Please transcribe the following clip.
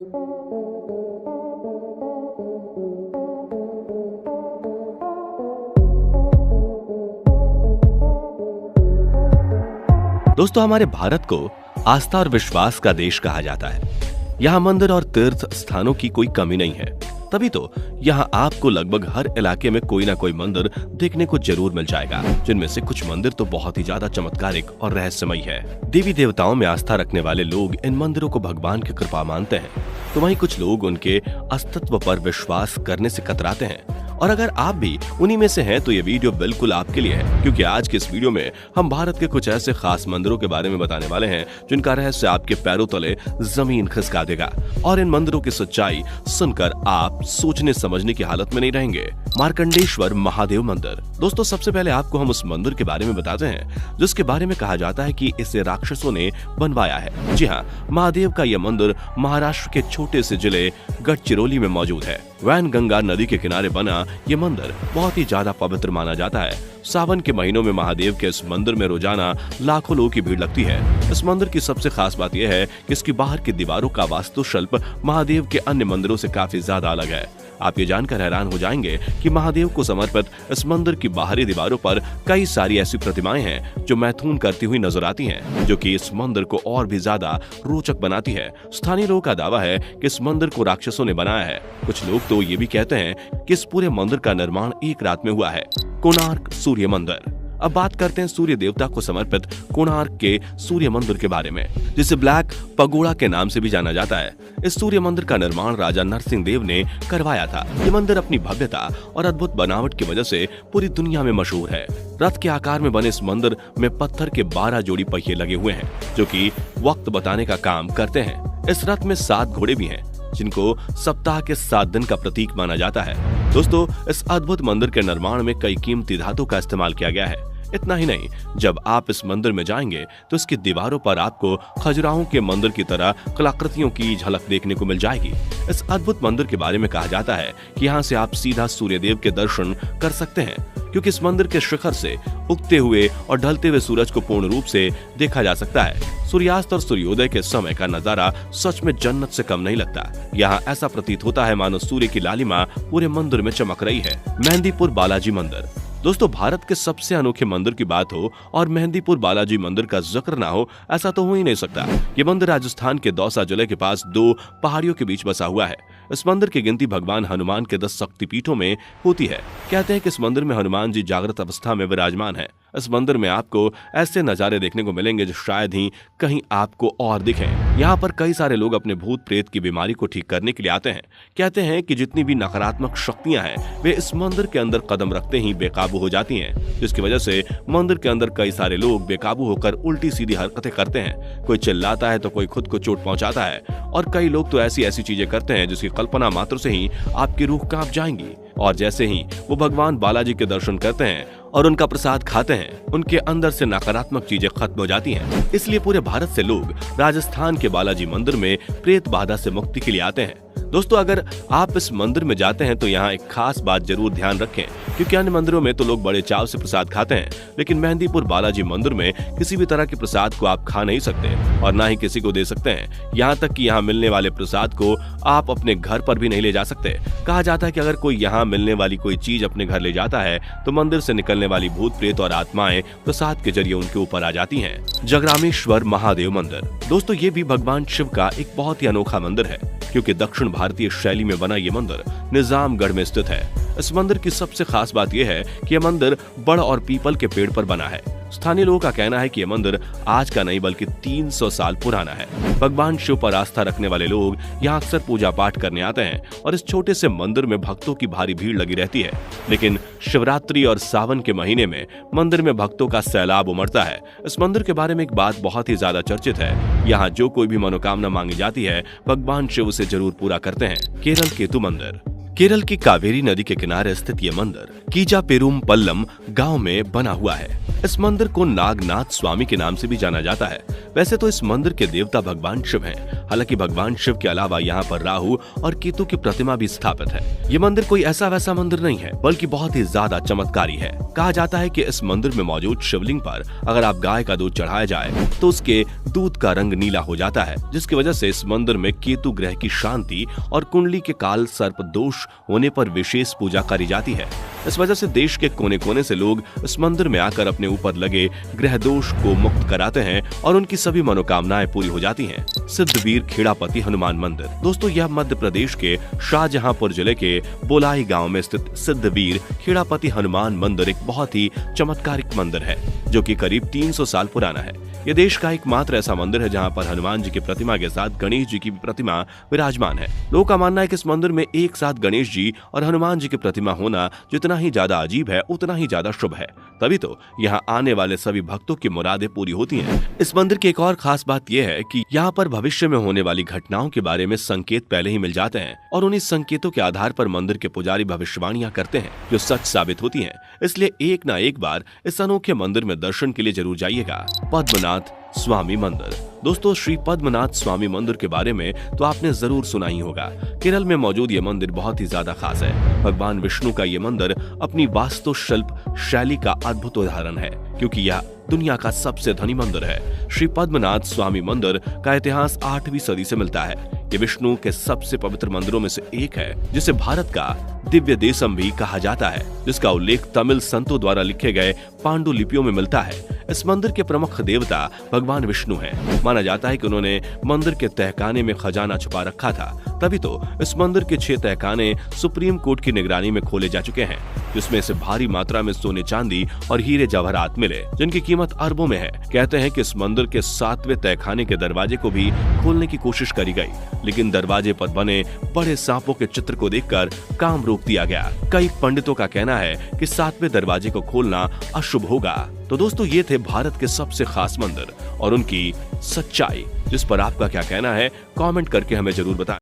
दोस्तों, हमारे भारत को आस्था और विश्वास का देश कहा जाता है। यहाँ मंदिर और तीर्थ स्थानों की कोई कमी नहीं है। तभी तो यहाँ आपको लगभग हर इलाके में कोई ना कोई मंदिर देखने को जरूर मिल जाएगा, जिनमें से कुछ मंदिर तो बहुत ही ज्यादा चमत्कारिक और रहस्यमयी है। देवी देवताओं में आस्था रखने वाले लोग इन मंदिरों को भगवान की कृपा मानते हैं, तो वहीं कुछ लोग उनके अस्तित्व पर विश्वास करने से कतराते हैं। और अगर आप भी उन्हीं में से हैं तो ये वीडियो बिल्कुल आपके लिए है, क्योंकि आज के इस वीडियो में हम भारत के कुछ ऐसे खास मंदिरों के बारे में बताने वाले हैं जिनका रहस्य आपके पैरों तले जमीन खिसका देगा। और इन मंदिरों की सच्चाई सुनकर आप सोचने समझने की हालत में नहीं रहेंगे। मार्कंडेश्वर महादेव मंदिर। दोस्तों, सबसे पहले आपको हम उस मंदिर के बारे में बताते हैं जिसके बारे में कहा जाता है कि इसे राक्षसों ने बनवाया है। जी हाँ, महादेव का यह मंदिर महाराष्ट्र के छोटे से जिले गढ़चिरौली में मौजूद है। वैनगंगा नदी के किनारे बना ये मंदिर बहुत ही ज्यादा पवित्र माना जाता है। सावन के महीनों में महादेव के इस मंदिर में रोजाना लाखों लोगों की भीड़ लगती है। इस मंदिर की सबसे खास बात यह है कि इसकी बाहर की दीवारों का वास्तुशिल्प महादेव के अन्य मंदिरों से काफी ज्यादा अलग है। आप ये जानकर हैरान हो जाएंगे कि महादेव को समर्पित इस मंदिर की बाहरी दीवारों पर कई सारी ऐसी प्रतिमाएं हैं जो मैथुन करती हुई नजर आती हैं, जो कि इस मंदिर को और भी ज्यादा रोचक बनाती है। स्थानीय लोगों का दावा है कि इस मंदिर को राक्षसों ने बनाया है। कुछ लोग तो ये भी कहते हैं कि इस पूरे मंदिर का निर्माण एक रात में हुआ है। कोणार्क सूर्य मंदिर। अब बात करते हैं सूर्य देवता को समर्पित कोणार्क के सूर्य मंदिर के बारे में, जिसे ब्लैक पगोड़ा के नाम से भी जाना जाता है। इस सूर्य मंदिर का निर्माण राजा नरसिंह देव ने करवाया था। ये मंदिर अपनी भव्यता और अद्भुत बनावट की वजह से पूरी दुनिया में मशहूर है। रथ के आकार में बने इस मंदिर में पत्थर के 12 जोड़ी पहिए लगे हुए हैं, जो कि वक्त बताने का काम करते हैं। इस रथ में 7 घोड़े भी हैं, जिनको सप्ताह के 7 दिन का प्रतीक माना जाता है। दोस्तों, इस अद्भुत मंदिर के निर्माण में कई कीमती धातु का इस्तेमाल किया गया है। इतना ही नहीं, जब आप इस मंदिर में जाएंगे तो इसकी दीवारों पर आपको खजुराहों के मंदिर की तरह कलाकृतियों की झलक देखने को मिल जाएगी। इस अद्भुत मंदिर के बारे में कहा जाता है कि यहाँ से आप सीधा सूर्यदेव के दर्शन कर सकते हैं, क्योंकि इस मंदिर के शिखर से उगते हुए और ढलते हुए सूरज को पूर्ण रूप से देखा जा सकता है। सूर्यास्त और सूर्योदय के समय का नजारा सच में जन्नत से कम नहीं लगता। यहाँ ऐसा प्रतीत होता है मानो सूर्य की लालिमा पूरे मंदिर में चमक रही है। मेहंदीपुर बालाजी मंदिर। दोस्तों, भारत के सबसे अनोखे मंदिर की बात हो और मेहंदीपुर बालाजी मंदिर का जिक्र ना हो, ऐसा तो हो ही नहीं सकता। ये मंदिर राजस्थान के दौसा जिले के पास 2 पहाड़ियों के बीच बसा हुआ है। इस मंदिर की गिनती भगवान हनुमान के 10 शक्तिपीठों में होती है। कहते हैं कि इस मंदिर में हनुमान जी जागृत अवस्था में विराजमान है। इस मंदिर में आपको ऐसे नजारे देखने को मिलेंगे जो शायद ही कहीं आपको और दिखें। यहाँ पर कई सारे लोग अपने भूत प्रेत की बीमारी को ठीक करने के लिए आते हैं। कहते हैं कि जितनी भी नकारात्मक शक्तियां हैं वे इस मंदिर के अंदर कदम रखते ही बेकाबू हो जाती हैं, जिसकी वजह से मंदिर के अंदर कई सारे लोग बेकाबू होकर उल्टी सीधी हरकतें करते हैं। कोई चिल्लाता है तो कोई खुद को चोट पहुंचाता है, और कई लोग तो ऐसी ऐसी चीजें करते हैं जिसकी कल्पना मात्र से ही आपकी रूह कांप जाएंगी। और जैसे ही वो भगवान बालाजी के दर्शन करते हैं और उनका प्रसाद खाते हैं, उनके अंदर से नकारात्मक चीजें खत्म हो जाती हैं। इसलिए पूरे भारत से लोग राजस्थान के बालाजी मंदिर में प्रेत बाधा से मुक्ति के लिए आते हैं। दोस्तों, अगर आप इस मंदिर में जाते हैं तो यहाँ एक खास बात जरूर ध्यान रखें, क्योंकि अन्य मंदिरों में तो लोग बड़े चाव से प्रसाद खाते हैं, लेकिन मेहंदीपुर बालाजी मंदिर में किसी भी तरह के प्रसाद को आप खा नहीं सकते और ना ही किसी को दे सकते हैं। यहाँ तक कि यहाँ मिलने वाले प्रसाद को आप अपने घर पर भी नहीं ले जा सकते। कहा जाता है कि अगर कोई यहाँ मिलने वाली कोई चीज अपने घर ले जाता है तो मंदिर से निकलने वाली भूत प्रेत और आत्माएं प्रसाद के जरिए उनके ऊपर आ जाती हैं। जगरामेश्वर महादेव मंदिर। दोस्तों, ये भी भगवान शिव का एक बहुत ही अनोखा मंदिर है, क्योंकि दक्षिण भारतीय शैली में बना ये मंदिर निजामगढ़ में स्थित है। इस मंदिर की सबसे खास बात यह है कि यह मंदिर बड़ और पीपल के पेड़ पर बना है। स्थानीय लोगों का कहना है कि यह मंदिर आज का नहीं बल्कि 300 साल पुराना है। भगवान शिव पर आस्था रखने वाले लोग यहाँ अक्सर पूजा पाठ करने आते हैं और इस छोटे से मंदिर में भक्तों की भारी भीड़ लगी रहती है। लेकिन शिवरात्रि और सावन के महीने में मंदिर में भक्तों का सैलाब उमड़ता है। इस मंदिर के बारे में एक बात बहुत ही ज्यादा चर्चित है। यहाँ जो कोई भी मनोकामना मांगी जाती है भगवान शिव उसे जरूर पूरा करते हैं। केरल केतु मंदिर। केरल की कावेरी नदी के किनारे स्थित ये मंदिर कीजा पेरुम पल्लम गांव में बना हुआ है। इस मंदिर को नागनाथ स्वामी के नाम से भी जाना जाता है। वैसे तो इस मंदिर के देवता भगवान शिव हैं। हालांकि भगवान शिव के अलावा यहाँ पर राहु और केतु की प्रतिमा भी स्थापित है। ये मंदिर कोई ऐसा वैसा मंदिर नहीं है, बल्कि बहुत ही ज्यादा चमत्कारी है। कहा जाता है कि इस मंदिर में मौजूद शिवलिंग पर अगर आप गाय का दूध चढ़ाया जाए तो उसके दूध का रंग नीला हो जाता है, जिसकी वजह से इस मंदिर में केतु ग्रह की शांति और कुंडली के काल सर्प दोष होने पर विशेष पूजा करी जाती है। इस वजह से देश के कोने कोने से लोग इस मंदिर में आकर अपने ऊपर लगे ग्रह दोष को मुक्त कराते हैं और उनकी सभी मनोकामनाएं पूरी हो जाती हैं। सिद्धवीर खेड़ापति हनुमान मंदिर। दोस्तों, यह मध्य प्रदेश के शाहजहांपुर जिले के बोलाई गांव में स्थित सिद्धवीर खेड़ापति हनुमान मंदिर एक बहुत ही चमत्कारिक मंदिर है, जो कि करीब 300 साल पुराना है। यह देश का एकमात्र ऐसा मंदिर है जहां पर हनुमान जी की प्रतिमा के साथ गणेश जी की प्रतिमा विराजमान है। लोगों का मानना है कि इस मंदिर में एक साथ गणेश जी और हनुमान जी की प्रतिमा होना जितना ही ज्यादा अजीब है, उतना ही ज्यादा शुभ है। तभी तो यहाँ आने वाले सभी भक्तों की मुरादें पूरी होती हैं। इस मंदिर की एक और खास बात यह है कि यहाँ पर भविष्य में होने वाली घटनाओं के बारे में संकेत पहले ही मिल जाते हैं और उन्हीं संकेतों के आधार पर मंदिर के पुजारी भविष्यवाणियां करते हैं, जो सच साबित होती हैं। इसलिए एक ना एक बार इस अनोखे मंदिर में दर्शन के लिए जरूर जाइएगा। पद्मनाथ स्वामी मंदिर। दोस्तों, श्री पद्मनाथ स्वामी मंदिर के बारे में तो आपने जरूर सुना ही होगा। केरल में मौजूद ये मंदिर बहुत ही ज्यादा खास है। भगवान विष्णु का ये मंदिर अपनी वास्तुशिल्प शैली का अद्भुत उदाहरण है, क्योंकि यह दुनिया का सबसे धनी मंदिर है। श्री पद्मनाथ स्वामी मंदिर का इतिहास 8वीं सदी से मिलता है। ये विष्णु के सबसे पवित्र मंदिरों में से एक है, जिसे भारत का दिव्य देशम भी कहा जाता है, जिसका उल्लेख तमिल संतों द्वारा लिखे गए पांडुलिपियों में मिलता है। इस मंदिर के प्रमुख देवता भगवान विष्णु हैं। माना जाता है कि उन्होंने मंदिर के तहखाने में खजाना छुपा रखा था, तभी तो इस मंदिर के 6 तहखाने सुप्रीम कोर्ट की निगरानी में खोले जा चुके हैं, जिसमें से भारी मात्रा में सोने चांदी और हीरे जवाहरात मिले, जिनकी कीमत अरबों में है। कहते हैं कि इस मंदिर के 7वें तहखाने के दरवाजे को भी खोलने की कोशिश करी गई, लेकिन दरवाजे पर बने बड़े सांपों के चित्र को देखकर काम रोक दिया गया। कई पंडितों का कहना है कि 7वें दरवाजे को खोलना अशुभ होगा। तो दोस्तों, ये थे भारत के सबसे खास मंदिर और उनकी सच्चाई, जिस पर आपका क्या कहना है कमेंट करके हमें जरूर बताएं।